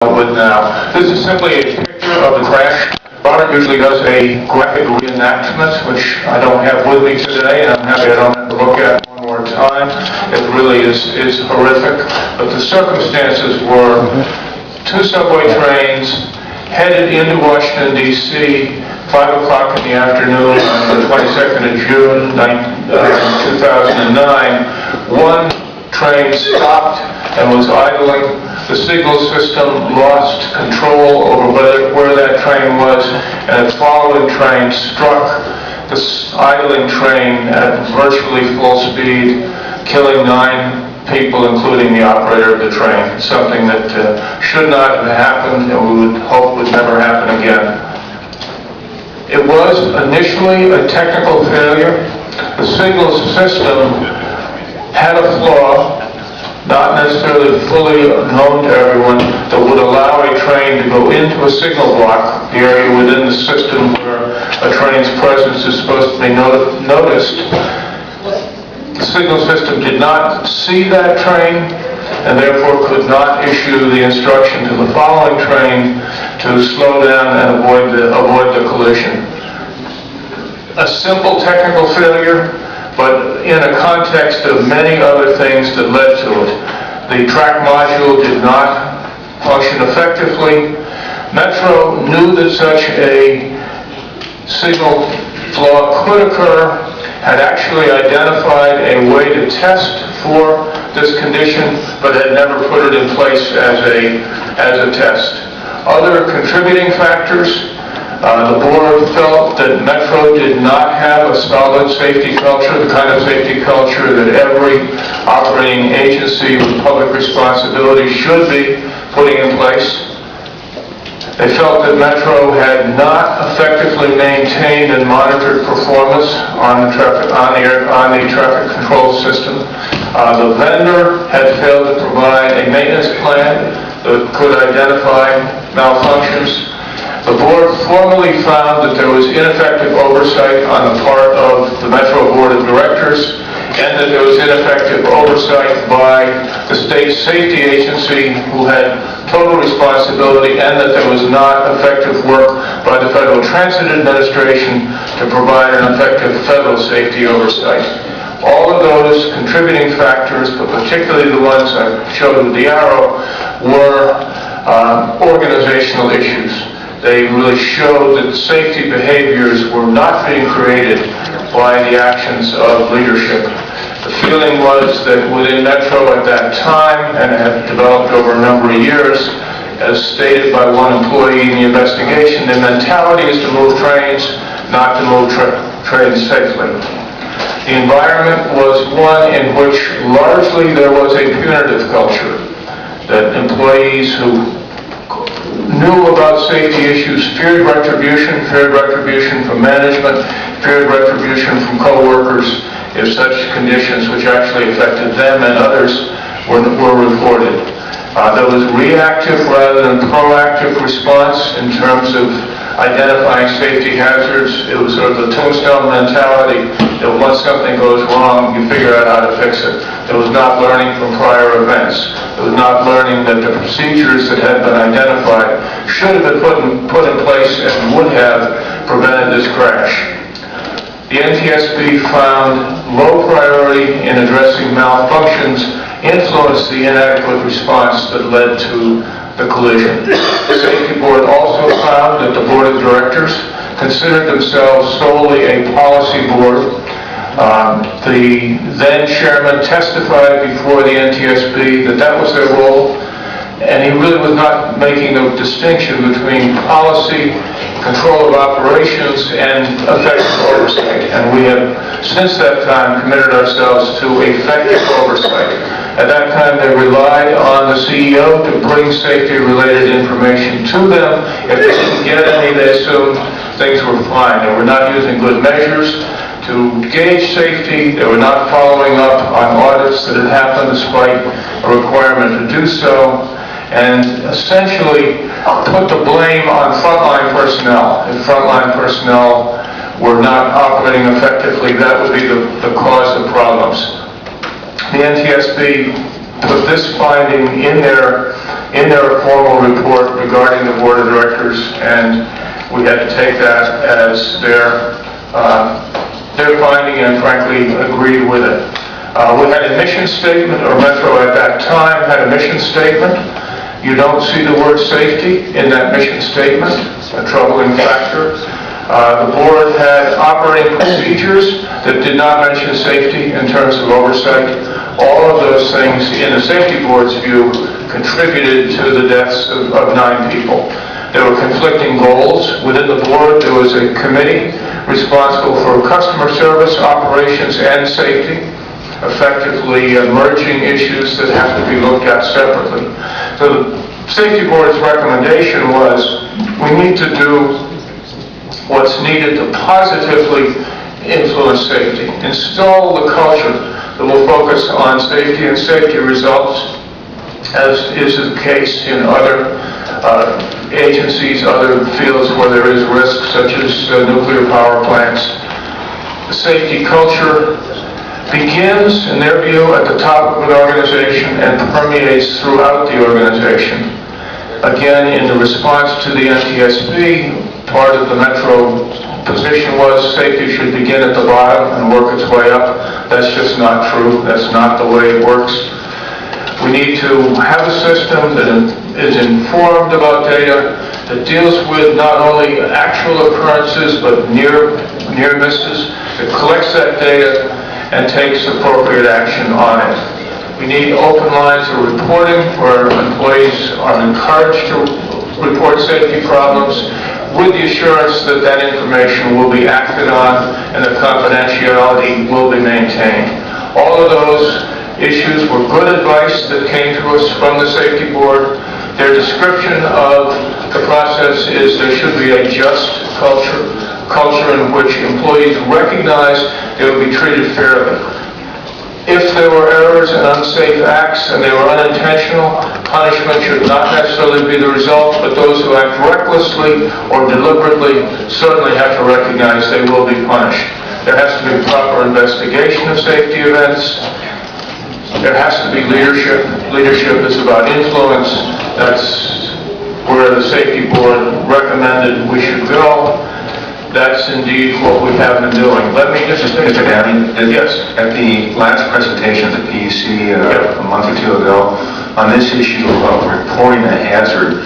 with now. This is simply a picture of the crash. Robert usually does a graphic reenactment, which I don't have with me today, and I'm happy I don't have to look at one more time. It really is horrific. But the circumstances were two subway trains headed into Washington, D.C., 5 o'clock in the afternoon on the 22nd of June, 2009. One train stopped and was idling. The signal system lost control over where that train was, and a following train struck the idling train at virtually full speed, killing 9 people, including the operator of the train. Something that should not have happened, and we would hope would never happen again. It was initially a technical failure. The signal system had a flaw, not necessarily fully known to everyone, that would allow a train to go into a signal block, the area within the system where a train's presence is supposed to be noticed. The signal system did not see that train, and therefore could not issue the instruction to the following train to slow down and avoid the collision. A simple technical failure, but in a context of many other things that led to it. The track module did not function effectively. Metro knew that such a signal flaw could occur, had actually identified a way to test for this condition, but had never put it in place as a test. Other contributing factors. The board felt that Metro did not have a solid safety culture, the kind of safety culture that every operating agency with public responsibility should be putting in place. They felt that Metro had not effectively maintained and monitored performance on the traffic control system. The vendor had failed to provide a maintenance plan that could identify malfunctions. The board formally found that there was ineffective oversight on the part of the Metro Board of Directors, and that there was ineffective oversight by the state safety agency, who had total responsibility, and that there was not effective work by the Federal Transit Administration to provide an effective federal safety oversight. All of those contributing factors, but particularly the ones I showed with the arrow, were organizational issues. They really showed that safety behaviors were not being created by the actions of leadership. The feeling was that within Metro at that time, and it had developed over a number of years, as stated by one employee in the investigation, the mentality is to move trains, not to move trains safely. The environment was one in which largely there was a punitive culture, that employees who knew about safety issues feared retribution from management, feared retribution from co-workers if such conditions, which actually affected them and others, were reported. There was reactive rather than proactive response in terms of identifying safety hazards. It was sort of the tombstone mentality that once something goes wrong, you figure out how to fix it. It was not learning from prior events. It was not learning that the procedures that had been identified should have been put in place and would have prevented this crash. The NTSB found low priority in addressing malfunctions influenced the inadequate response that led to the collision. The Safety Board also found that the Board of Directors considered themselves solely a policy board. The then chairman testified before the NTSB that that was their role, and he really was not making a distinction between policy, control of operations, and effective oversight. And we have, since that time, committed ourselves to effective oversight. At that time, they relied on the CEO to bring safety-related information to them. If they didn't get any, they assumed things were fine. They were not using good measures to gauge safety. They were not following up on audits that had happened despite a requirement to do so, and essentially put the blame on frontline personnel. If frontline personnel were not operating effectively, that would be the cause of problems. The NTSB put this finding in their formal report regarding the board of directors, and we had to take that as their finding and frankly agreed with it. We had a mission statement, or Metro at that time had a mission statement. You don't see the word safety in that mission statement, a troubling factor. The board had operating procedures that did not mention safety in terms of oversight. All of those things, in the safety board's view, contributed to the deaths of 9 people. There were conflicting goals within the board. There was a committee responsible for customer service, operations, and safety, effectively merging issues that have to be looked at separately. So the safety board's recommendation was we need to do what's needed to positively influence safety, install the culture that will focus on safety and safety results, as is the case in other agencies, other fields where there is risk, such as nuclear power plants. The safety culture begins, in their view, at the top of an organization and permeates throughout the organization. Again, in the response to the NTSB, part of the Metro position was safety should begin at the bottom and work its way up. That's just not true. That's not the way it works. We need to have a system that is informed about data, that deals with not only actual occurrences but near misses, that collects that data and takes appropriate action on it. We need open lines of reporting where employees are encouraged to report safety problems with the assurance that that information will be acted on and the confidentiality will be maintained. All of those issues were good advice that came to us from the safety board. Their description of the process is there should be a just culture in which employees recognize they will be treated fairly. If there were errors and unsafe acts and they were unintentional, punishment should not necessarily be the result, but those who act recklessly or deliberately certainly have to recognize they will be punished. There has to be proper investigation of safety events. There has to be leadership. Leadership is about influence. That's where the safety board recommended we should go. That's indeed what we have been doing. Let me just say, Mr. Downey, yes. At the last presentation at the PUC a month or two ago, on this issue of reporting a hazard,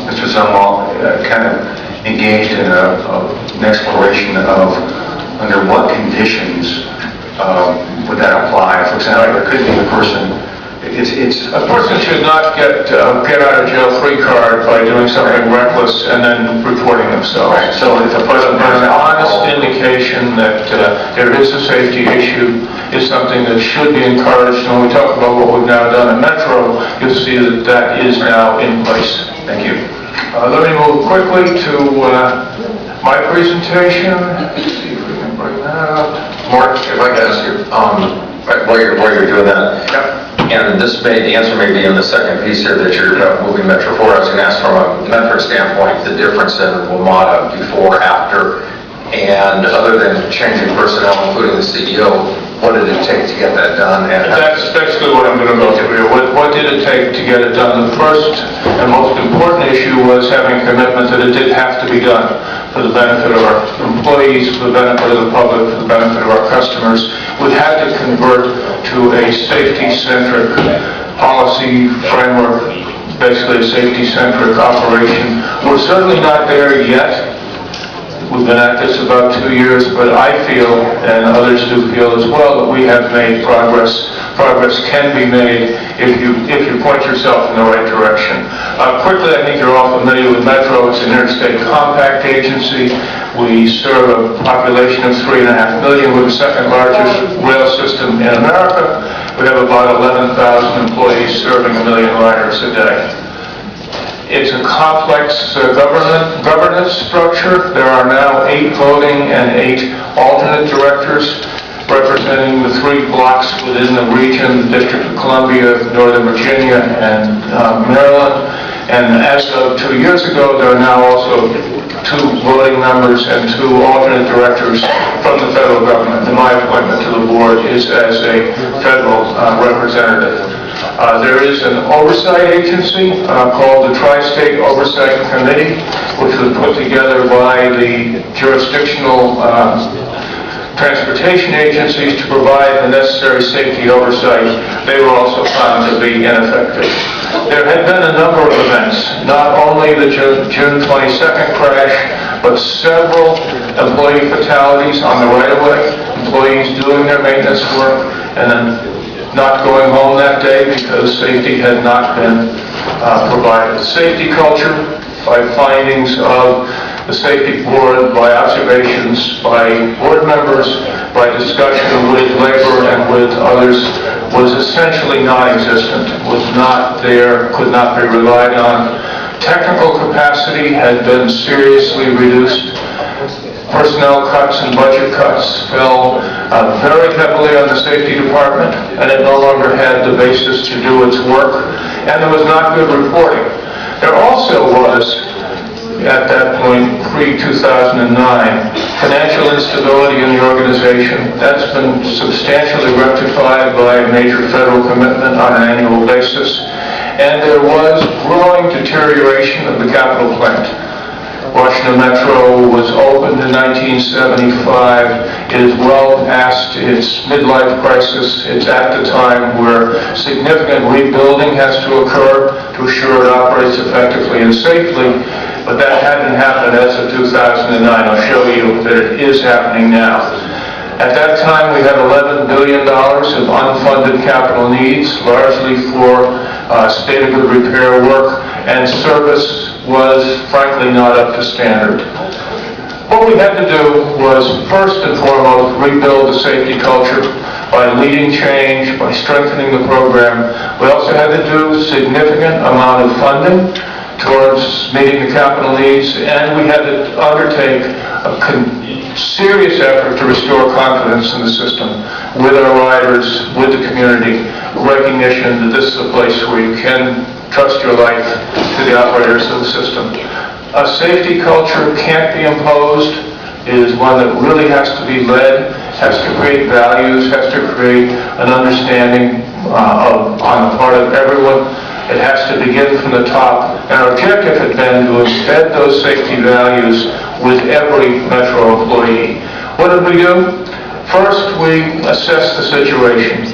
Mr. Zumwalt kind of engaged in an exploration of under what conditions would that apply. For example, there could be a person. A person should not get out of jail free card by doing something reckless and then reporting themselves. Right. So if a person an honest indication that there is a safety issue is something that should be encouraged. And when we talk about what we've now done in Metro, you'll see that that is now in place. Thank you. Let me move quickly to my presentation. Let's see if we can bring that up. Mark, if I could ask you, while you're doing that, and the answer may be in the second piece here that you're moving Metro 4. I was going to ask from a metric standpoint, the difference in WMATA before, after, and other than changing personnel, including the CEO, what did it take to get that done? And that's basically what I'm going to go through here. What did it take to get it done? The first and most important issue was having commitment that it did have to be done for the benefit of our employees, for the benefit of the public, for the benefit of our customers. We had to convert to a safety-centric policy framework, basically a safety-centric operation. We're certainly not there yet. We've been at this about 2 years, but I feel, and others do feel as well, that we have made progress. Progress can be made if you point yourself in the right direction. Quickly, I think you're all familiar with Metro. It's an interstate compact agency. We serve a population of 3.5 million. We're the second largest rail system in America. We have about 11,000 employees serving 1 million riders a day. It's a complex governance structure. There are now 8 voting and 8 alternate directors representing the 3 blocks within the region, the District of Columbia, Northern Virginia, and Maryland. And as of 2 years ago, there are now also 2 voting members and 2 alternate directors from the federal government. And my appointment to the board is as a federal representative. There is an oversight agency called the Tri-State Oversight Committee, which was put together by the jurisdictional transportation agencies to provide the necessary safety oversight. They were also found to be ineffective. There had been a number of events, not only the June 22nd crash, but several employee fatalities on the right-of-way, employees doing their maintenance work and then not going home that day because safety had not been provided. Safety culture, by findings of the safety board, by observations by board members, by discussion with labor and with others, was essentially non-existent, was not there, could not be relied on. Technical capacity had been seriously reduced. Personnel cuts and budget cuts fell very heavily on the safety department, and it no longer had the basis to do its work, and there was not good reporting. There also was, at that point, pre-2009, financial instability in the organization. That's been substantially rectified by a major federal commitment on an annual basis. And there was growing deterioration of the capital plant. Washington Metro was opened in 1975. It is well past its midlife crisis. It's at the time where significant rebuilding has to occur to assure it operates effectively and safely. But that hadn't happened as of 2009. I'll show you that it is happening now. At that time, we had $11 billion of unfunded capital needs, largely for state-of-good repair work, and service was frankly not up to standard. What we had to do was, first and foremost, rebuild the safety culture by leading change, by strengthening the program. We also had to do significant amount of funding towards meeting the capital needs, and we had to undertake a serious effort to restore confidence in the system with our riders, with the community, recognition that this is a place where you can trust your life to the operators of the system. A safety culture can't be imposed. It is one that really has to be led, has to create values, has to create an understanding on the part of everyone. It has to begin from the top. And our objective had been to embed those safety values with every Metro employee. What did we do? First, we assessed the situation.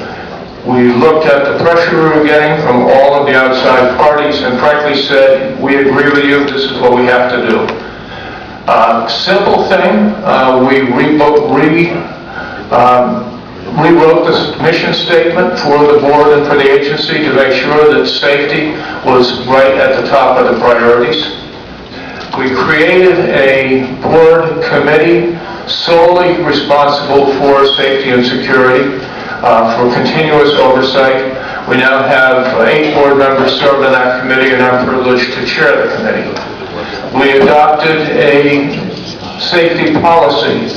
We looked at the pressure we were getting from all of the outside parties and frankly said, we agree with you, this is what we have to do. Simple thing, we rewrote the mission statement for the board and for the agency to make sure that safety was right at the top of the priorities. We created a board committee solely responsible for safety and security, for continuous oversight. We now have 8 board members serve in that committee, and I'm privileged to chair the committee. We adopted a safety policy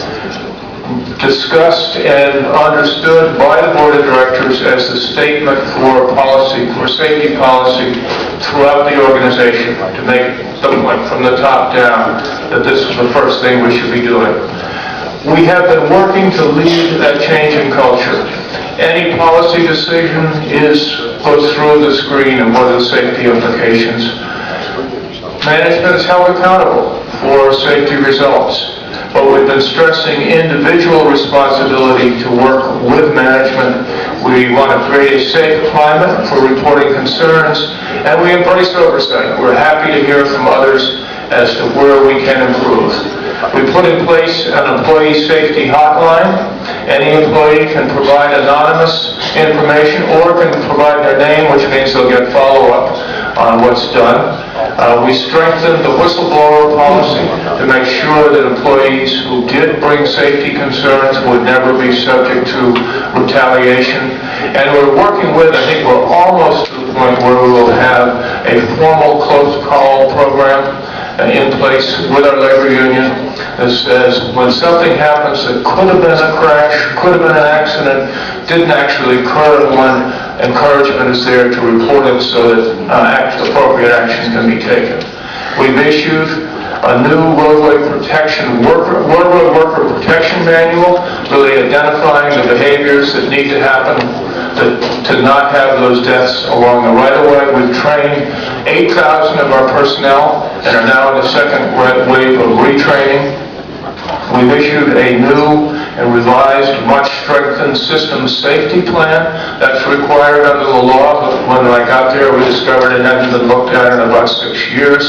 discussed and understood by the board of directors as the statement for policy, for safety policy throughout the organization, to make the point from the top down that this is the first thing we should be doing. We have been working to lead that change in culture. Any policy decision goes through the screen and what are the safety implications. Management is held accountable for safety results. But we've been stressing individual responsibility to work with management. We want to create a safe climate for reporting concerns, and we embrace oversight. We're happy to hear from others as to where we can improve. We put in place an employee safety hotline. Any employee can provide anonymous information or can provide their name, which means they'll get follow-up on what's done. We strengthened the whistleblower policy to make sure that employees who did bring safety concerns would never be subject to retaliation. And we're working with, I think we're almost to the point where we will have a formal close call program in place with our labor union that says when something happens that could have been a crash, could have been an accident, didn't actually occur, and when encouragement is there to report it so that appropriate action can be taken. We've issued a new roadway worker protection manual, really identifying the behaviors that need to happen to not have those deaths along the right-of-way. We've trained 8,000 of our personnel and are now in the second wave of retraining. We've issued a new and revised, much strengthened system safety plan that's required under the law. But when I got there, we discovered it hadn't been looked at in about 6 years.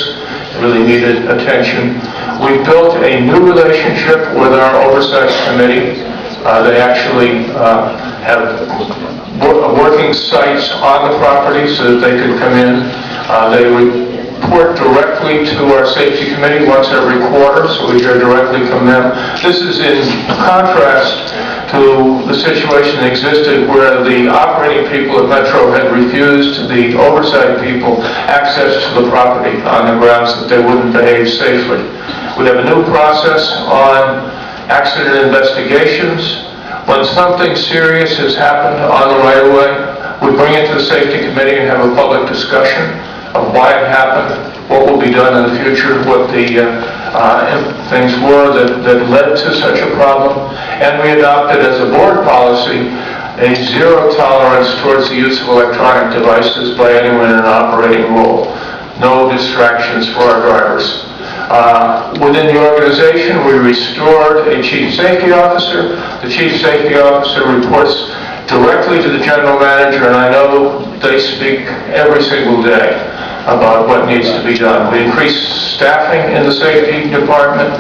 It really needed attention. We built a new relationship with our oversight committee. They actually have working sites on the property so that they could come in. They report directly to our safety committee once every quarter, so we hear directly from them. This is in contrast to the situation that existed where the operating people at Metro had refused the oversight people access to the property on the grounds that they wouldn't behave safely. We have a new process on accident investigations. When something serious has happened on the right-of-way, we bring it to the safety committee and have a public discussion of why it happened, what will be done in the future, what the things were that led to such a problem. And we adopted as a board policy a zero tolerance towards the use of electronic devices by anyone in an operating role. No distractions for our drivers. Within the organization, we restored a chief safety officer. The chief safety officer reports directly to the general manager, and I know they speak every single day about what needs to be done. We increased staffing in the safety department.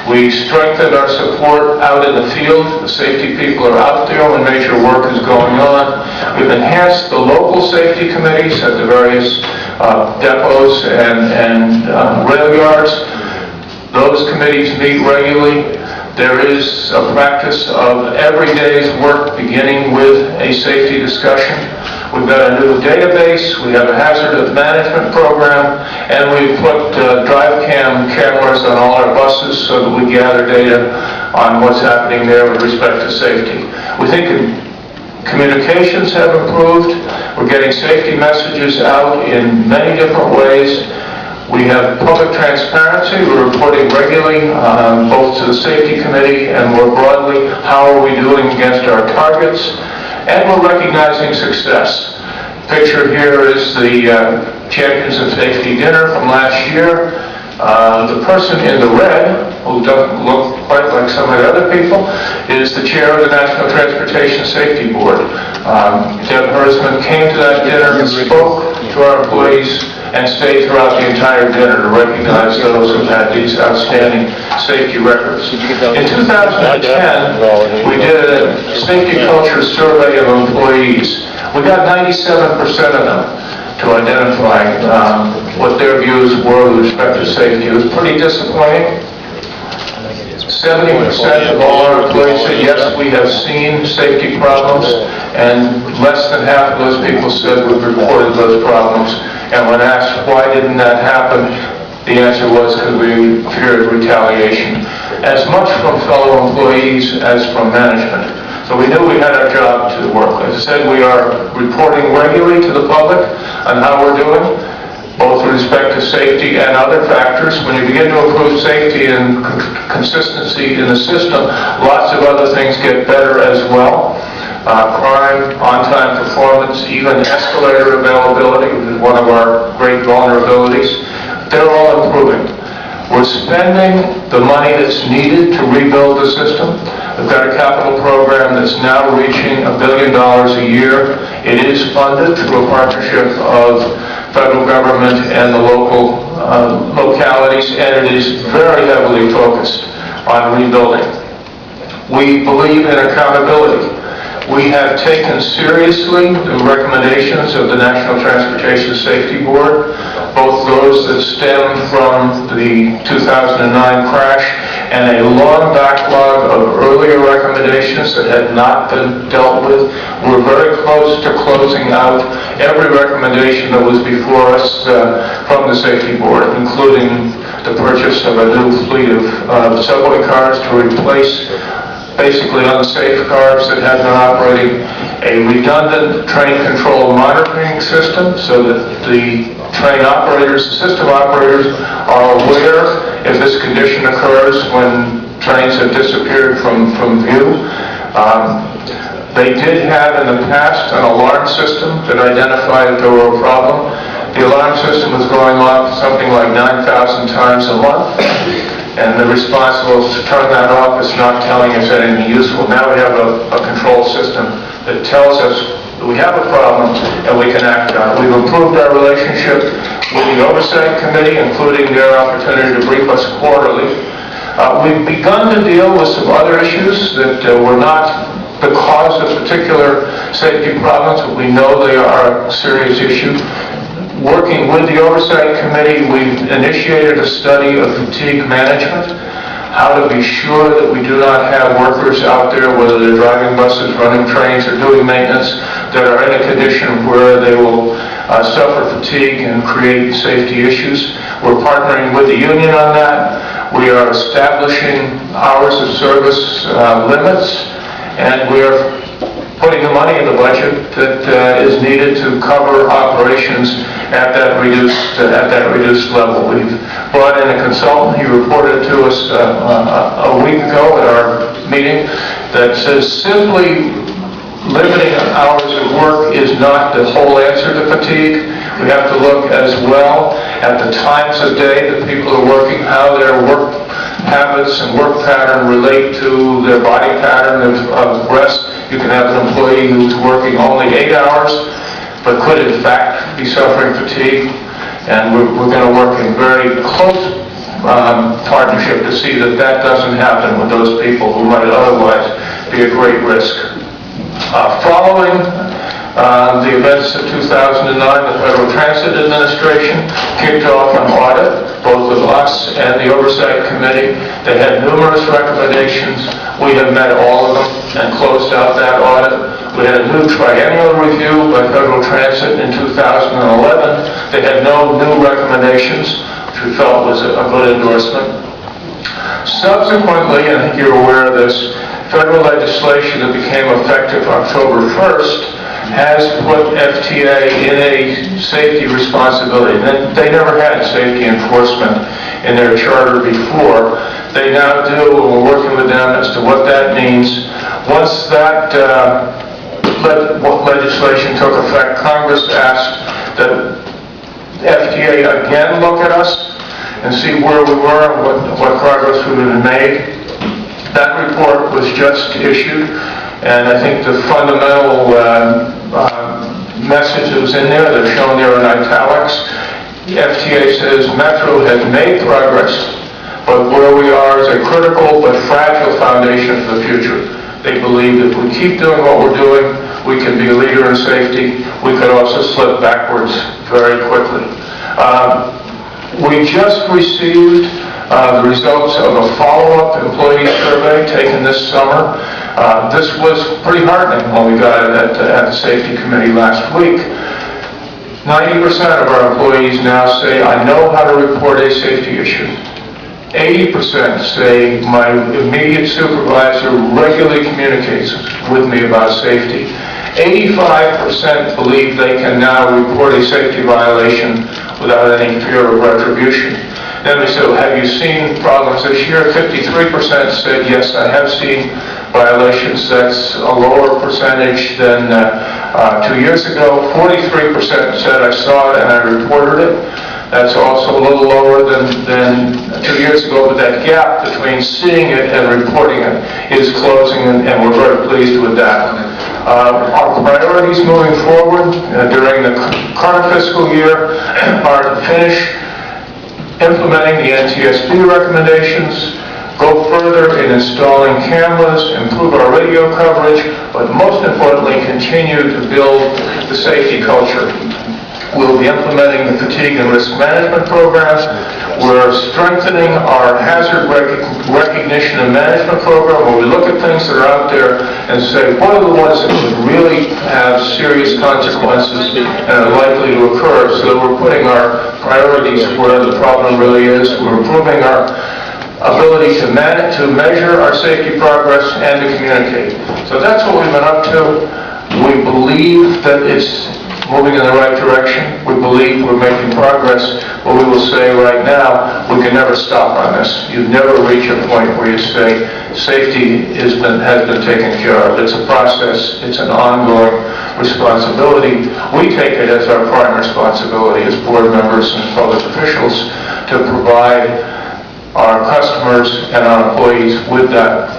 We strengthened our support out in the field. The safety people are out there when major work is going on. We've enhanced the local safety committees at the various depots and rail yards. Those committees meet regularly. There is a practice of every day's work beginning with a safety discussion. We've got a new database, we have a hazard management program, and we've put drive cam cameras on all our buses so that we gather data on what's happening there with respect to safety. We think communications have improved. We're getting safety messages out in many different ways. We have public transparency. We're reporting regularly, both to the safety committee and more broadly, how are we doing against our targets. And we're recognizing success. Picture here is the Champions of Safety dinner from last year. The person in the red, who doesn't look quite like some of the other people, is the chair of the National Transportation Safety Board. Deb Hersman came to that dinner and spoke to our employees and stayed throughout the entire dinner to recognize those who had these outstanding safety records. In 2010, we did a safety culture survey of employees. We got 97% of them to identify what their views were with respect to safety. It was pretty disappointing. 70% of all our employees said, yes, we have seen safety problems, and less than half of those people said we've reported those problems. And when asked why didn't that happen, the answer was because we feared retaliation, as much from fellow employees as from management. So we knew we had our job to work. As I said, we are reporting regularly to the public on how we're doing, both with respect to safety and other factors. When you begin to improve safety and consistency in the system, lots of other things get better as well. Crime, on-time performance, even escalator availability, which is one of our great vulnerabilities, they're all improving. We're spending the money that's needed to rebuild the system. We've got a capital program that's now reaching $1 billion a year. It is funded through a partnership of federal government and the local localities, and it is very heavily focused on rebuilding. We believe in accountability. We have taken seriously the recommendations of the National Transportation Safety Board, both those that stem from the 2009 crash and a long backlog of earlier recommendations that had not been dealt with. We're very close to closing out every recommendation that was before us from the Safety Board, including the purchase of a new fleet of subway cars to replace basically unsafe cars that had been operating, a redundant train control monitoring system so that the train operators, system operators are aware if this condition occurs when trains have disappeared from view. They did have in the past an alarm system that identified if there were a problem. The alarm system was going off something like 9,000 times a month, and the responsible to turn that off is not telling us anything useful. Now we have a control system that tells us that we have a problem and we can act on it. We've improved our relationship with the Oversight Committee, including their opportunity to brief us quarterly. We've begun to deal with some other issues that were not the cause of particular safety problems, but we know they are a serious issue. Working with the Oversight Committee, we've initiated a study of fatigue management, how to be sure that we do not have workers out there, whether they're driving buses, running trains, or doing maintenance, that are in a condition where they will suffer fatigue and create safety issues. We're partnering with the union on that. We are establishing hours of service limits, and we are putting the money in the budget that is needed to cover operations at that reduced level. We've brought in a consultant. He reported to us a week ago at our meeting that says simply limiting hours of work is not the whole answer to fatigue. We have to look as well at the times of day that people are working, how their work habits and work pattern relate to their body pattern of rest. You can have an employee who's working only 8 hours, but could in fact be suffering fatigue. And we're going to work in very close partnership to see that that doesn't happen with those people who might otherwise be at great risk. Following the events of 2009, the Federal Transit Administration kicked off an audit, both with us and the Oversight Committee. They had numerous recommendations. We have met all of them and closed out that audit. We had a new triennial review by Federal Transit in 2011. They had no new recommendations, which we felt was a good endorsement. Subsequently, I think you're aware of this, federal legislation that became effective October 1st has put MTA in a safety responsibility. They never had safety enforcement in their charter before. They now do, and we're working with them as to what that means. Once that legislation took effect, Congress asked that FTA again look at us and see where we were and what progress we had made. That report was just issued, and I think the fundamental message that was in there, that's shown there in italics, the FTA says Metro has made progress, but where we are is a critical but fragile foundation for the future. They believe if we keep doing what we're doing, we can be a leader in safety. We could also slip backwards very quickly. We just received the results of a follow-up employee survey taken this summer. This was pretty heartening when we got it at the Safety Committee last week. 90% of our employees now say, I know how to report a safety issue. 80% say my immediate supervisor regularly communicates with me about safety. 85% believe they can now report a safety violation without any fear of retribution. Then we said, have you seen problems this year? 53% said, yes, I have seen violations. That's a lower percentage than 2 years ago. 43% said, I saw it and I reported it. That's also a little lower than 2 years ago, but that gap between seeing it and reporting it is closing, and we're very pleased with that. Our priorities moving forward during the current fiscal year are to finish implementing the NTSB recommendations, go further in installing cameras, improve our radio coverage, but most importantly, continue to build the safety culture. We'll be implementing the fatigue and risk management programs. We're strengthening our hazard recognition and management program, where we look at things that are out there and say, what are the ones that could really have serious consequences and are likely to occur, so that we're putting our priorities where the problem really is. We're improving our ability to measure our safety progress and to communicate. So that's what we've been up to. We believe that it's moving in the right direction. We believe we're making progress, but we will say right now, we can never stop on this. You never reach a point where you say safety has been taken care of. It's a process. It's an ongoing responsibility. We take it as our prime responsibility as board members and public officials to provide our customers and our employees with that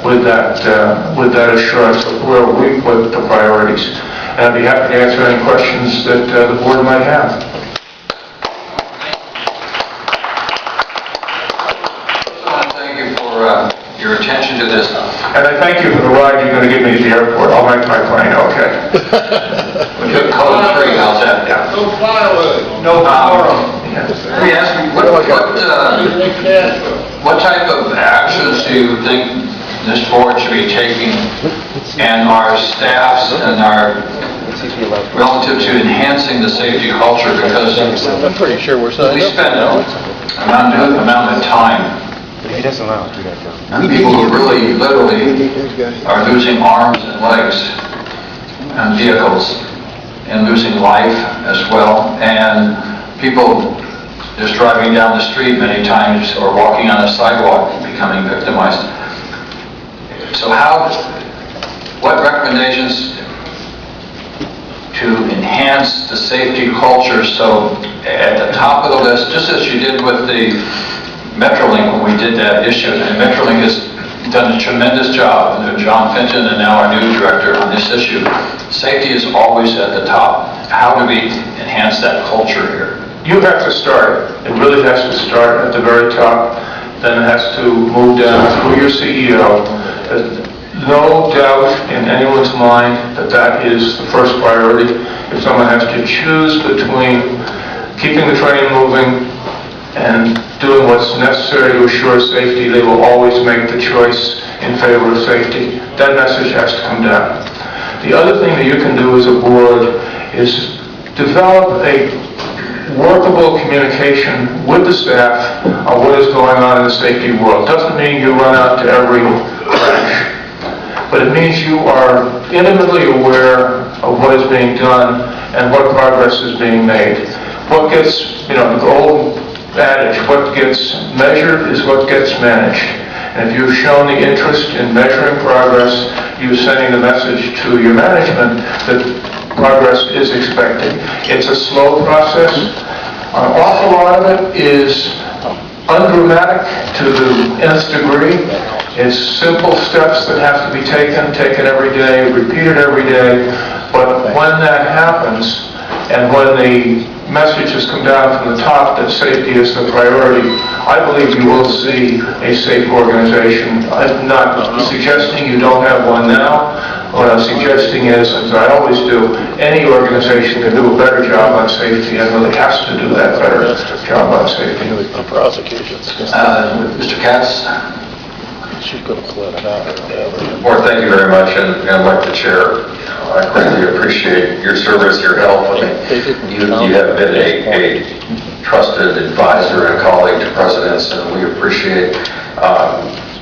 assurance of where we put the priorities. And I'd be happy to answer any questions that the board might have. I want to thank you for your attention to this. And I thank you for the ride you're going to give me to the airport. I'll make my plane okay. Good code three, how's that? Yeah. No firewood. No quorum. Let me ask you, what type of actions do you think this board should be taking and our staffs and our relative to enhancing the safety culture? Because I'm pretty sure we're signed we up. spend an amount of time on people who really, literally are losing arms and legs and vehicles and losing life as well. And people just driving down the street many times or walking on a sidewalk becoming victimized. So what recommendations to enhance the safety culture so at the top of the list, just as you did with the Metrolink when we did that issue, and Metrolink has done a tremendous job, and John Fenton and now our new director on this issue, safety is always at the top. How do we enhance that culture here? You have to start. It really has to start at the very top, then it has to move down through your CEO. There's no doubt in anyone's mind that that is the first priority. If someone has to choose between keeping the train moving and doing what's necessary to assure safety, they will always make the choice in favor of safety. That message has to come down. The other thing that you can do as a board is develop a workable communication with the staff on what is going on in the safety world. Doesn't mean you run out to every crash, but it means you are intimately aware of what is being done and what progress is being made. What gets, the old adage, what gets measured is what gets managed. And if you've shown the interest in measuring progress, you're sending the message to your management that progress is expected. It's a slow process. An awful lot of it is undramatic to the nth degree. It's simple steps that have to be taken every day, repeated every day. But when that happens, and when the message has come down from the top that safety is the priority, I believe you will see a safe organization. I'm not suggesting you don't have one now. What I'm suggesting is, as I always do, any organization can do a better job on safety and really has to do that better job on safety. The prosecutions. Mr. Katz? She's going to let it out. Board, thank you very much, and like the chair, I greatly appreciate your service, your help. I mean, you have been a trusted advisor and colleague to presidents, and we appreciate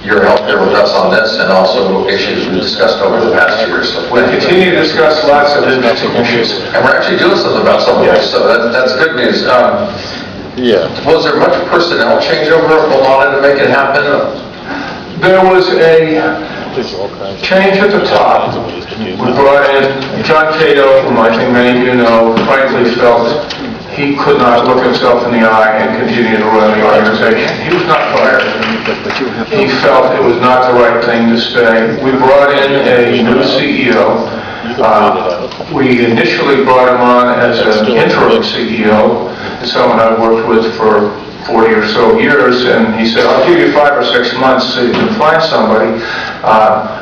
your help here with us on this and also issues we discussed over the past year. So We continue to discuss lots of interesting issues. and we're actually doing something about some of this, so that's good news. Yeah. Was there much personnel change over at Bologna to make it happen? There was a There's all kinds of change at the top. ways to do We that. brought in John Cato, whom I think many of you know, frankly felt he could not look himself in the eye and continue to run the organization. He was not fired. He felt it was not the right thing to stay. We brought in a new CEO. We initially brought him on as an interim CEO, someone I've worked with for 40 or so years, and he said, I'll give you 5 or 6 months so you can find somebody.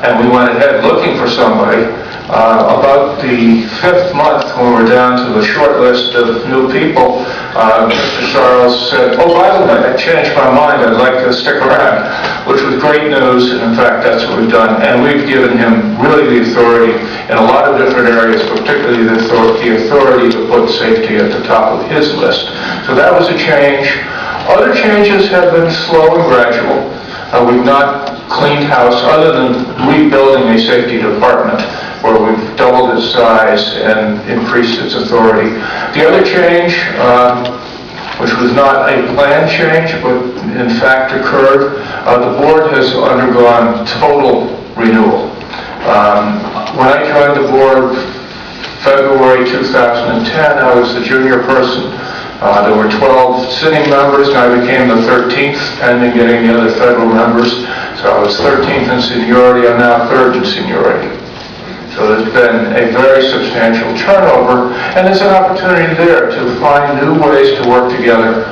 And we went ahead looking for somebody. About the 5th month, when we're down to the short list of new people, Mr. Charles said, oh, by the way, I changed my mind, I'd like to stick around, which was great news, and in fact, that's what we've done. And we've given him really the authority in a lot of different areas, particularly the authority to put safety at the top of his list. So that was a change. Other changes have been slow and gradual. We've not cleaned house, other than rebuilding a safety department, where we've doubled its size and increased its authority. The other change, which was not a planned change, but in fact occurred, the board has undergone total renewal. When I joined the board February 2010, I was the junior person. There were 12 sitting members, and I became the 13th, pending getting the other federal members. So I was 13th in seniority. I'm now 3rd in seniority. So there's been a very substantial turnover, and there's an opportunity there to find new ways to work together.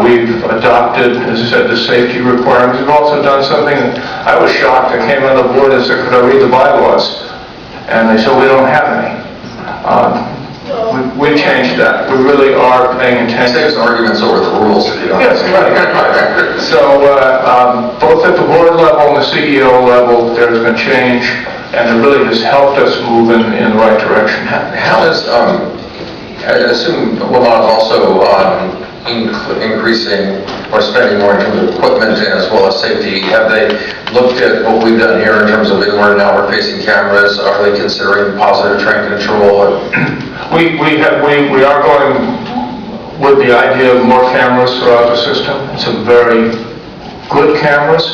We've adopted, as I said, the safety requirements. We've also done something that I was shocked. I came on the board and said, could I read the bylaws? And they said, we don't have any. We changed that. We really are paying attention. Saves arguments over the rules. Yes, right. So both at the board level and the CEO level, there's been change, and it really has helped us move in the right direction. How is, I assume Lamont is also increasing or spending more in terms of equipment as well as safety. Have they looked at what we've done here in terms of inward and outward facing cameras? Are they considering positive train control? We are going with the idea of more cameras throughout the system. Some very good cameras.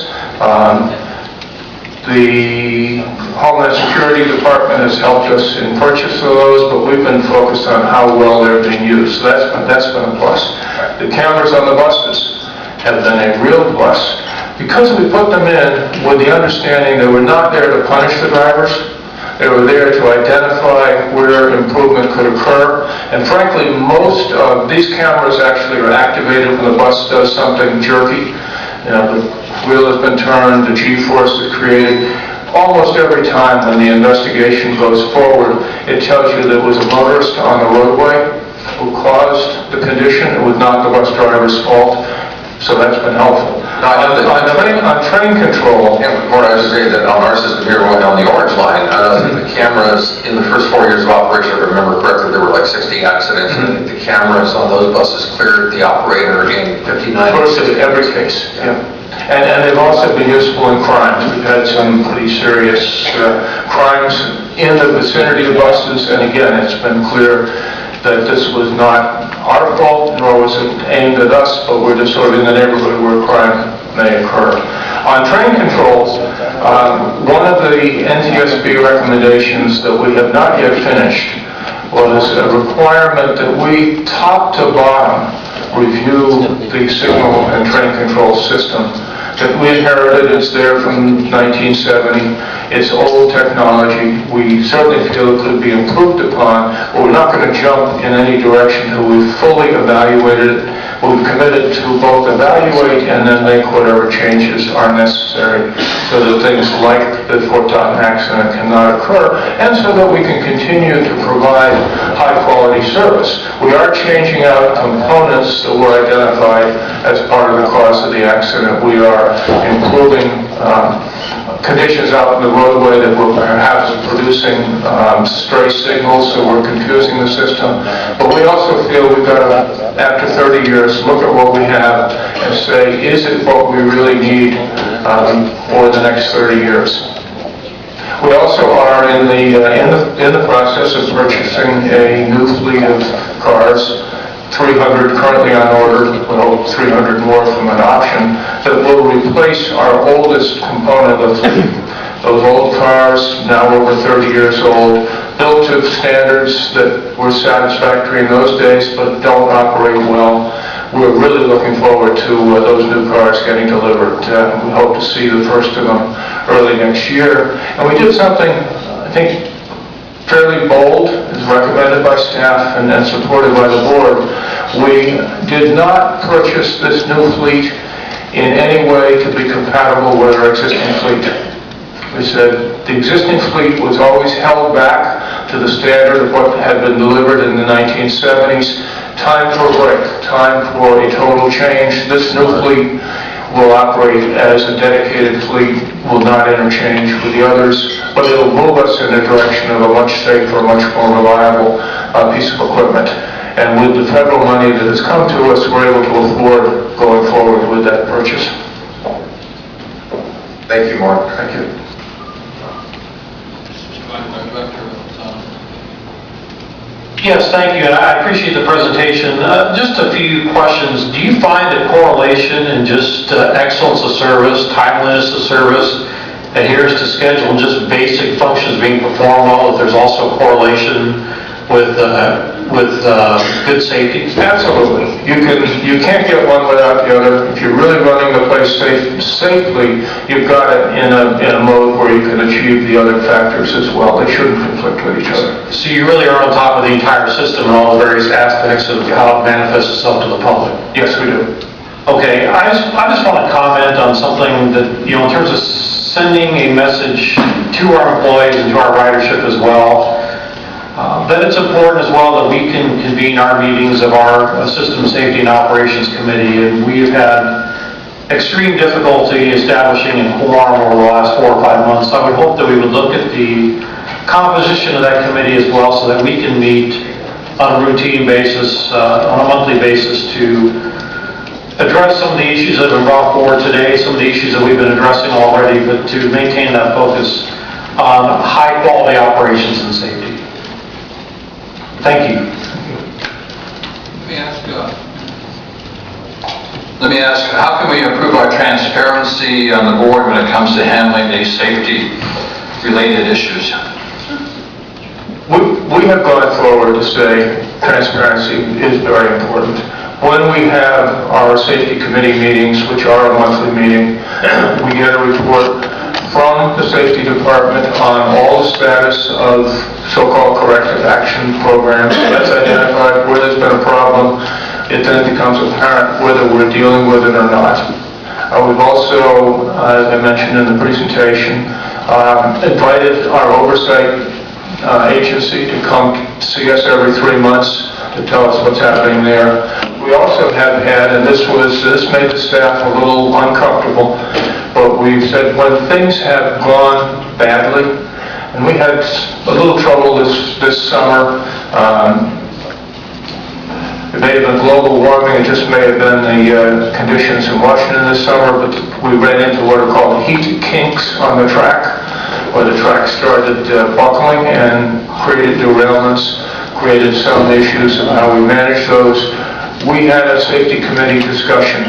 The Homeland Security Department has helped us in purchase of those, but we've been focused on how well they're being used. So that's been a plus. The cameras on the buses have been a real plus. Because we put them in with the understanding they were not there to punish the drivers, they were there to identify where improvement could occur. And frankly, most of these cameras actually are activated when the bus does something jerky. You know, the wheel has been turned, the G-force is created. Almost every time when the investigation goes forward, it tells you there was a motorist on the roadway who caused the condition. It was not the bus driver's fault. So that's been helpful. Now, I know that on train control, More, I was saying that on our system here, going down the orange line, I know that the cameras in the first 4 years of operation, if I remember correctly, there were like 60 accidents. And the cameras on those buses cleared the operator in 59. first in every case. Yeah. And they've also been useful in crimes. We've had some pretty serious crimes in the vicinity of buses, and again, it's been clear that this was not our fault, nor was it aimed at us, but we're just sort of in the neighborhood where crime may occur. On train controls, one of the NTSB recommendations that we have not yet finished was a requirement that we, top to bottom, review the signal and train control system that we inherited. It's there from 1970. It's old technology. We certainly feel it could be improved upon, but we're not going to jump in any direction until we've fully evaluated it. We've committed to both evaluate and then make whatever changes are necessary so that things like the Fort Totten accident cannot occur, and so that we can continue to provide high-quality service. We are changing out components that were identified as part of the cause of the accident. We are improving conditions out in the roadway that were perhaps producing stray signals, so we're confusing the system. But we also feel we've got to, after 30 years, look at what we have and say, is it what we really need for the next 30 years? We also are in the process of purchasing a new fleet of cars. 300 currently on order, we hope 300 more from an option, that will replace our oldest component of the fleet. Those old cars, now over 30 years old, built to standards that were satisfactory in those days, but don't operate well. We're really looking forward to those new cars getting delivered. We hope to see the first of them early next year. And we did something, I think, fairly bold, is recommended by staff and supported by the board. We did not purchase this new fleet in any way to be compatible with our existing fleet. We said the existing fleet was always held back to the standard of what had been delivered in the 1970s. Time for a break, time for a total change. This new fleet will operate as a dedicated fleet, will not interchange with the others, but it'll move us in the direction of a much safer, much more reliable piece of equipment. And with the federal money that has come to us, we're able to afford going forward with that purchase. Thank you, Mark. Thank you. Yes, thank you, and I appreciate the presentation. Just a few questions. Do you find a correlation in just excellence of service, timeliness of service, adherence to schedule, and just basic functions being performed well, if there's also correlation with good safety? Absolutely. You can't get one without the other. If you're really running the place safely, you've got it in a mode where you can achieve the other factors as well. They shouldn't conflict with each other. So you really are on top of the entire system and all the various aspects of how it manifests itself to the public? Yes, we do. Okay, I just want to comment on something that, in terms of sending a message to our employees and to our ridership as well, that it's important as well that we can convene our meetings of our System Safety and Operations Committee, and we have had extreme difficulty establishing a quorum over the last 4 or 5 months. I would hope that we would look at the composition of that committee as well so that we can meet on a routine basis, on a monthly basis, to address some of the issues that have been brought forward today, some of the issues that we've been addressing already, but to maintain that focus on high-quality operations and safety. Thank you. Let me ask, how can we improve our transparency on the board when it comes to handling these safety-related issues? We have gone forward to say transparency is very important. When we have our safety committee meetings, which are a monthly meeting, we get a report from the safety department on all the status of so-called corrective action programs. So that's identified where there's been a problem. It then becomes apparent whether we're dealing with it or not. We've also, as I mentioned in the presentation, invited our oversight agency to come see us every 3 months to tell us what's happening there. We also have had, and this made the staff a little uncomfortable, but we've said when things have gone badly, and we had a little trouble this summer. It may have been global warming, it just may have been the conditions in Washington this summer, but we ran into what are called heat kinks on the track, where the track started buckling and created derailments, created some issues of how we manage those. We had a safety committee discussion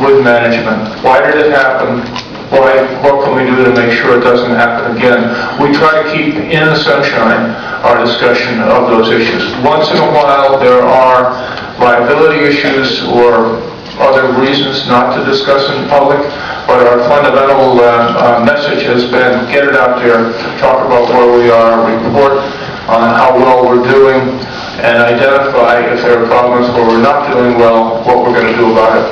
with management. Why did it happen? What can we do to make sure it doesn't happen again? We try to keep in the sunshine our discussion of those issues. Once in a while, there are liability issues or other reasons not to discuss in public, but our fundamental message has been get it out there, talk about where we are, report on how well we're doing, and identify if there are problems where we're not doing well, what we're going to do about it.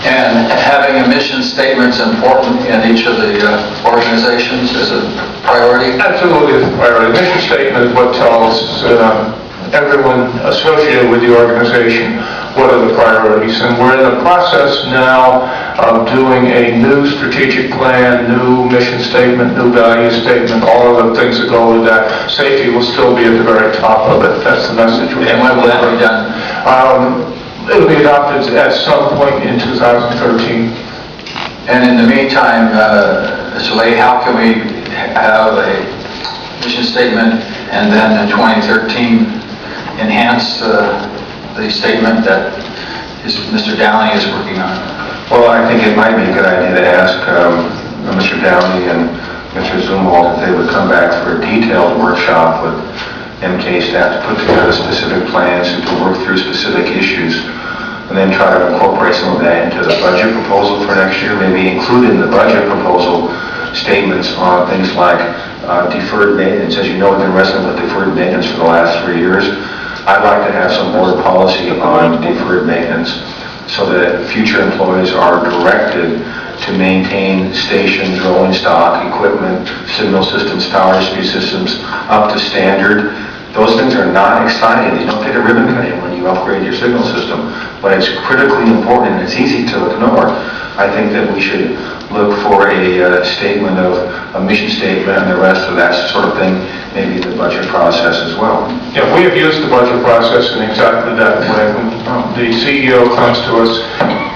And having a mission statement's important in each of the organizations is a priority? Absolutely is a priority. Mission statement is what tells everyone associated with the organization what are the priorities. And we're in the process now of doing a new strategic plan, new mission statement, new value statement, all of the things that go with that. Safety will still be at the very top of it. That's the message. And when will that be done? It'll be adopted at some point in 2013. And in the meantime, Mr. Lay, how can we have a mission statement and then in 2013 enhance the statement that Mr. Downey is working on? Well, I think it might be a good idea to ask Mr. Downey and Mr. Zumwalt if they would come back for a detailed workshop with MTA staff to put together specific plans and to work through specific issues, and then try to incorporate some of that into the budget proposal for next year, maybe include in the budget proposal statements on things like deferred maintenance. As you know, we've been wrestling with deferred maintenance for the last 3 years. I'd like to have some board policy on deferred maintenance so that future employees are directed to maintain stations, rolling stock, equipment, signal systems, power speed systems up to standard. Those things are not exciting. You don't get a ribbon cutting when you upgrade your signal system, but it's critically important and it's easy to ignore. I think that we should look for a statement of a mission statement and the rest of that sort of thing, maybe the budget process as well. Yeah, we have used the budget process in exactly that way. When the CEO comes to us,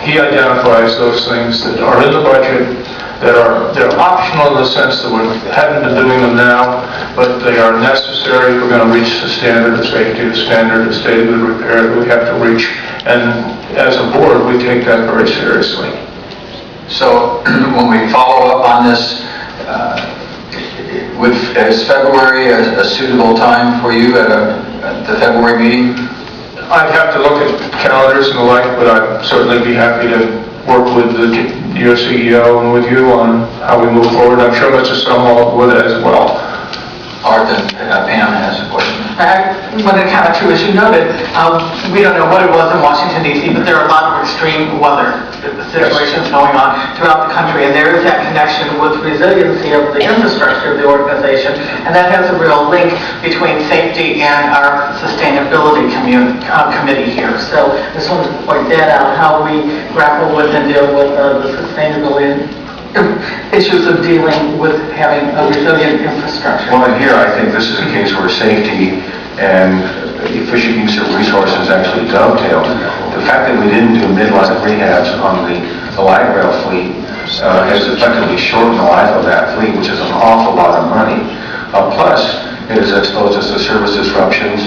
he identifies those things that are in the budget they're optional in the sense that we haven't been doing them now, but they are necessary if we're going to reach the standard of safety, the standard of state of good repair that we have to reach. And as a board, we take that very seriously. So when we follow up on this, is February a suitable time for you at the February meeting? I'd have to look at calendars and the like, but I'd certainly be happy to work with your CEO and with you on how we move forward. I'm sure Mr. Sumwall would as well. Art and Pam has a question. I wanted to kind of, too, as you noted, we don't know what it was in Washington DC, but there are a lot of extreme weather situations going on throughout the country, and there is that connection with resiliency of the infrastructure of the organization, and that has a real link between safety and our sustainability committee here. So I just wanted to point that out, how we grapple with and deal with the sustainability issues of dealing with having a resilient infrastructure. Well, and here I think this is a case where safety and efficient use of resources actually dovetail. The fact that we didn't do midlife rehabs on the light rail fleet has effectively shortened the life of that fleet, which is an awful lot of money. Plus, it has exposed us to service disruptions,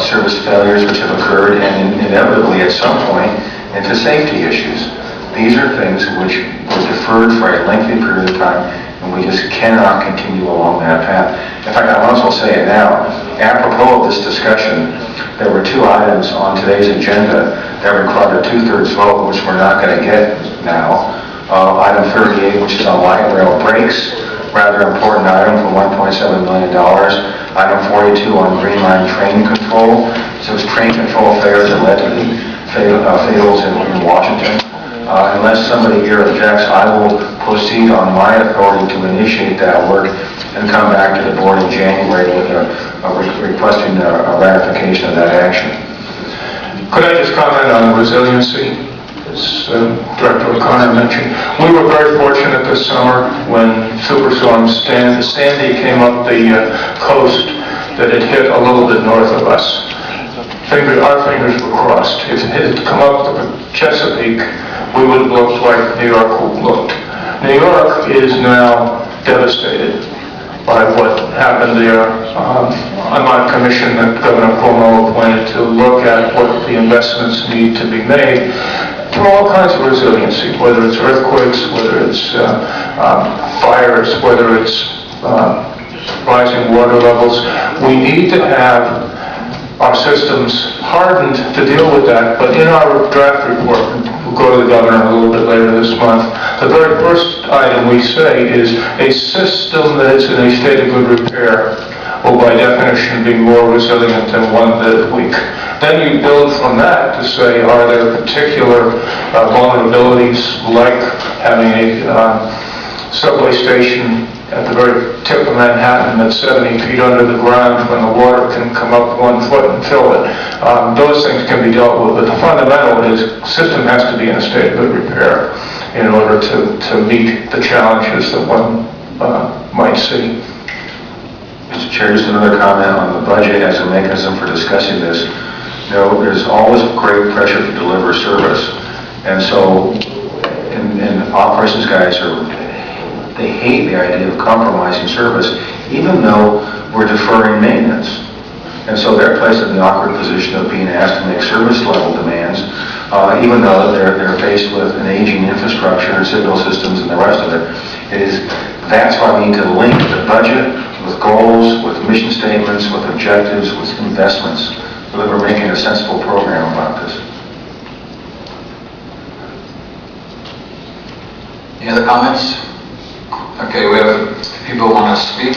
service failures which have occurred, and inevitably at some point into safety issues. These are things which were deferred for a lengthy period of time, and we just cannot continue along that path. In fact, I might as well say it now. Apropos of this discussion, there were two items on today's agenda that required a 2/3 vote, which we're not going to get now. Item 38, which is on light rail brakes, rather important item for $1.7 million. Item 42 on green line train control. So it was train control failures that led to the fatals in Washington. Unless somebody here objects, I will proceed on my authority to initiate that work and come back to the board in January with requesting a ratification of that action. Could I just comment on resiliency, as Director O'Connor mentioned? We were very fortunate this summer when Superstorm Sandy came up the coast that it hit a little bit north of us. Our fingers were crossed. If it had come up the Chesapeake, we would have looked like New York looked. New York is now devastated by what happened there. I'm on a commission that Governor Cuomo appointed to look at what the investments need to be made for all kinds of resiliency, whether it's earthquakes, whether it's fires, whether it's rising water levels. We need to have our systems hardened to deal with that, but in our draft report, we'll go to the governor a little bit later this month, the very first item we say is a system that is in a state of good repair will by definition be more resilient than one that is weak. Then you build from that to say, are there particular vulnerabilities like having a subway station at the very tip of Manhattan that's 70 feet under the ground when the water can come up 1 foot and fill it. Those things can be dealt with, but the fundamental is the system has to be in a state of good repair in order to meet the challenges that one might see. Mr. Chair, just another comment on the budget as a mechanism for discussing this. You know, there's always great pressure to deliver service, and so, and operations guys they hate the idea of compromising service, even though we're deferring maintenance. And so they're placed in the awkward position of being asked to make service level demands, even though they're faced with an aging infrastructure, signal systems, and the rest of it. That's why we need to link the budget with goals, with mission statements, with objectives, with investments, so that we're making a sensible program about this. Any other comments? Okay, we have people who want to speak.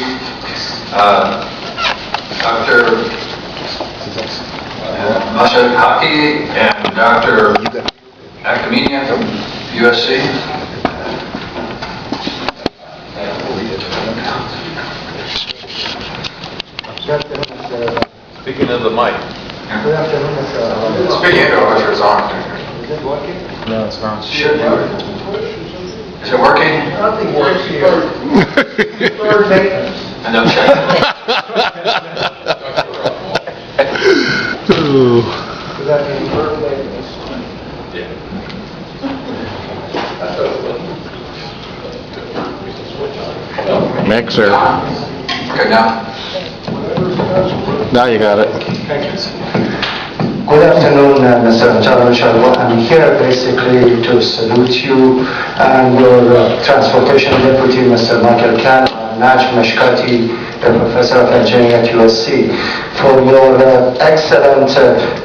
Dr. Mashahaki and Dr. Acamania from USC. Speaking of the mic. Speaking of which it's on. No, it's not. Is it working? Nothing works here. Third maintenance. And I'm checking. Does that mean third maintenance? Next, sir. Okay, now? Now you got it. Good afternoon, Mr. Chairman. I'm here basically to salute you and your Transportation Deputy, Mr. Michael Khan, and Naj Meshkati, the Professor of Engineering at USC, for your excellent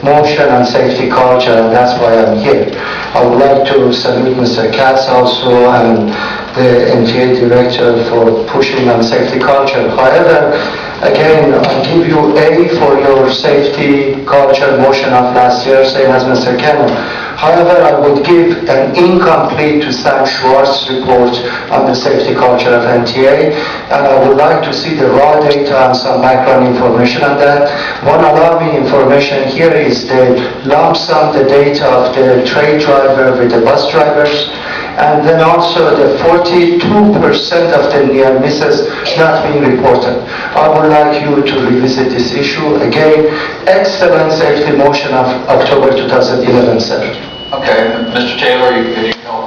motion and safety culture, and that's why I'm here. I would like to salute Mr. Katz also and the MTA Director for pushing on safety culture. However, again, I give you A for your safety culture motion of last year, same as Mr. Cannon. However, I would give an incomplete to Sam Schwartz's report on the safety culture of MTA, and I would like to see the raw data and some background information on that. One alarming information here is the lump sum, the data of the train driver with the bus drivers, and then also the 42% of the near misses not being reported. I would like you to revisit this issue. Again, excellent safety motion of October 2011, sir. Okay, Mr. Taylor, you know,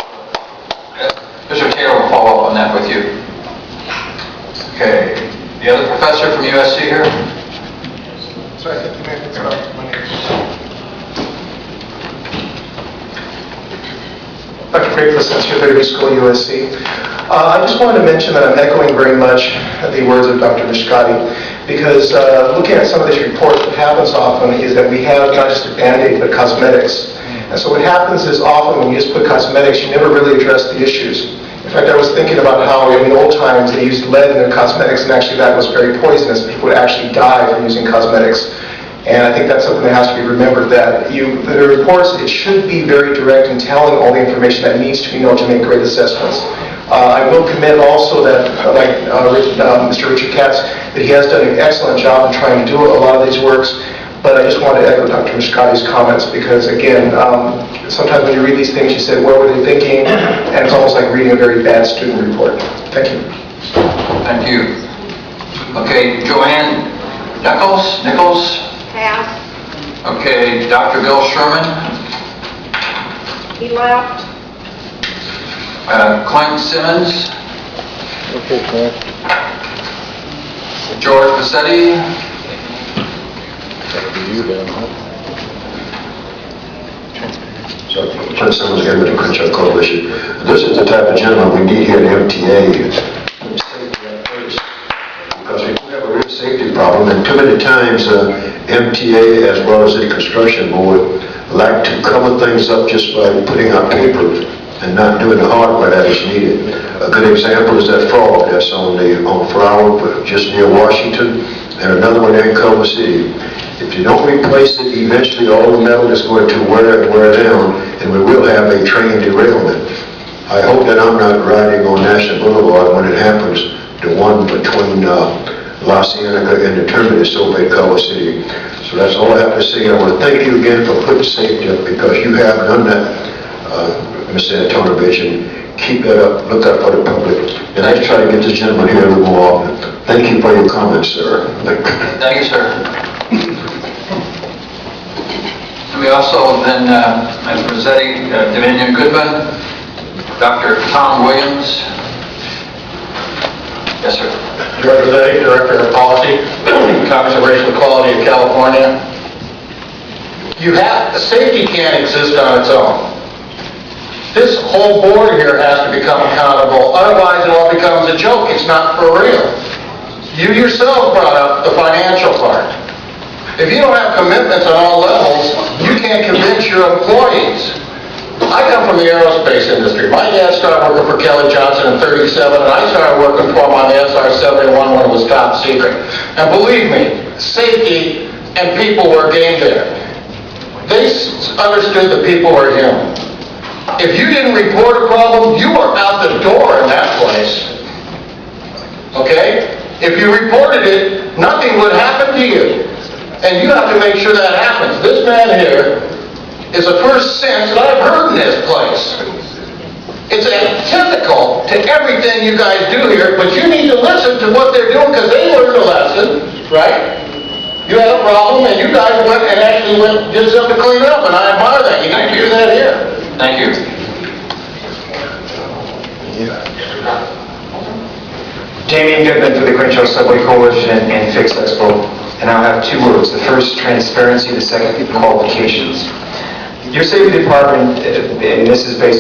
Mr. Taylor will follow up on that with you. Okay, the other professor from USC here? Sorry, I think you may have to start. My name is Dr. Craig Placencia, Liberty School, USC. I just wanted to mention that I'm echoing very much the words of Dr. Mishkati, because looking at some of these reports, what happens often is that we have not just a Band-Aid, but cosmetics. And so what happens is often when you just put cosmetics, you never really address the issues. In fact, I was thinking about how in the old times they used lead in their cosmetics, and actually that was very poisonous. People would actually die from using cosmetics. And I think that's something that has to be remembered, that the reports, it should be very direct in telling all the information that needs to be known to make great assessments. I will commit also that, like Mr. Richard Katz, that he has done an excellent job in trying to do a lot of these works. But I just want to echo Dr. Mishkati's comments, because again, sometimes when you read these things, you say, what were they thinking? And it's almost like reading a very bad student report. Thank you. Thank you. Okay, Joanne Nichols? Pass. Okay, Dr. Bill Sherman? He left. Clint Simmons? Okay, Clint. George Bassetti? That'll be you then, huh? So, Clint Simmons again with the Crenshaw Coalition. This is the type of gentleman we need here at MTA. Because we do have a real safety problem, and too many times MTA as well as the construction board like to cover things up just by putting out papers and not doing the hardware that is needed. A good example is that frog that's on Flower, just near Washington, and another one there in Culver City. If you don't replace it, eventually all the metal is going to wear down, and we will have a train derailment. I hope that I'm not riding on National Boulevard when it happens, the one between La Cienega and the terminus over at Culver City. So that's all I have to say. I want to thank you again for putting safety up, because you have done that, Mr. Antonovich, and keep that up, look out for the public. And let's try to get this gentleman here a little more often. Thank you for your comments, sir. Thank you, sir. We also then, as presenting Dominion Goodman, Dr. Tom Williams. Yes, sir. Representing Director of Policy, Conservation Quality of California. Safety can't exist on its own. This whole board here has to become accountable, otherwise it all becomes a joke. It's not for real. You yourself brought up the financial part. If you don't have commitments on all levels, you can't convince your employees. I come from the aerospace industry. My dad started working for Kelly Johnson in '37, and I started working for him on the SR-71 when it was top secret. And believe me, safety and people were game there. They understood the people were him. If you didn't report a problem, you were out the door in that place. Okay? If you reported it, nothing would happen to you. And you have to make sure that happens. This man here is the first sense that I've heard in this place. It's antithetical to everything you guys do here, but you need to listen to what they're doing, because they learned a lesson, right? You had a problem, and you guys went and actually did something to clean it up, and I admire that. You need to do that here. Thank you. Jamie Goodman for the Crenshaw Subway Coalition and Fix Expo, and I'll have two words. The first, transparency, the second, qualifications. Your safety department, and this is based